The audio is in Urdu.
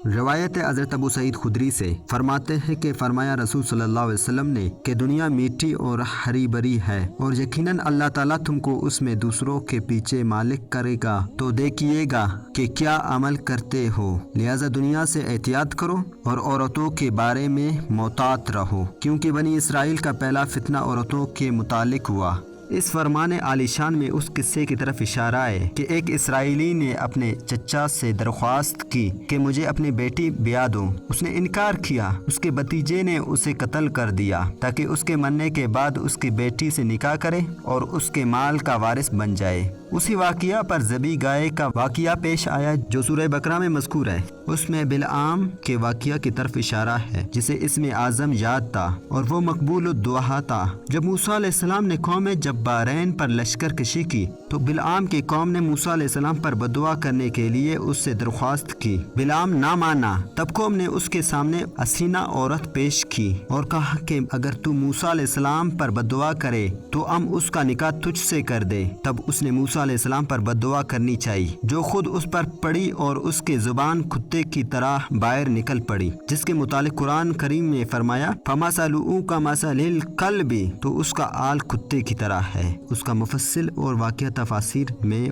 روایت ہے حضرت ابو سعید خدری سے، فرماتے ہیں کہ فرمایا رسول صلی اللہ علیہ وسلم نے کہ دنیا میٹھی اور ہری بھری ہے، اور یقیناً اللہ تعالیٰ تم کو اس میں دوسروں کے پیچھے مالک کرے گا تو دیکھیے گا کہ کیا عمل کرتے ہو، لہذا دنیا سے احتیاط کرو اور عورتوں کے بارے میں محتاط رہو، کیونکہ بنی اسرائیل کا پہلا فتنہ عورتوں کے متعلق ہوا۔ اس فرمان عالی شان میں اس قصے کی طرف اشارہ ہے کہ ایک اسرائیلی نے اپنے چچا سے درخواست کی کہ مجھے اپنی بیٹی بیاہ دو۔ اس نے انکار کیا، اس کے بھتیجے نے اسے قتل کر دیا تاکہ اس کے مرنے کے بعد اس کی بیٹی سے نکاح کرے اور اس کے مال کا وارث بن جائے۔ اسی واقعہ پر ذبح گائے کا واقعہ پیش آیا جو سورہ بقرہ میں مذکور ہے۔ اس میں بلعام کے واقعہ کی طرف اشارہ ہے جسے اسم اعظم یاد تھا اور وہ مقبول الدعا تھا۔ جب موسیٰ علیہ السلام نے قوم جبارین پر لشکر کشی کی تو بلعام کی قوم نے موسیٰ علیہ السلام پر بددعا کرنے کے لیے اس سے درخواست کی۔ بلعام نہ مانا، تب قوم نے اس کے سامنے حسینہ عورت پیش کی اور کہا کہ اگر تو موسیٰ علیہ السلام پر بددعا کرے تو ہم اس کا نکاح تجھ سے کر دے۔ تب اس نے موسیٰ علیہ السلام پر بددعا کرنی چاہیے جو خود اس پر پڑی اور اس کے زبان کتے کی طرح باہر نکل پڑی، جس کے متعلق قرآن کریم نے فرمایا فَمَثَلُهُ كَمَثَلِ الْكَلْبِ، تو اس کا حال کتے کی طرح ہے۔ اس کا مفصل اور واقعہ تفاسیر میں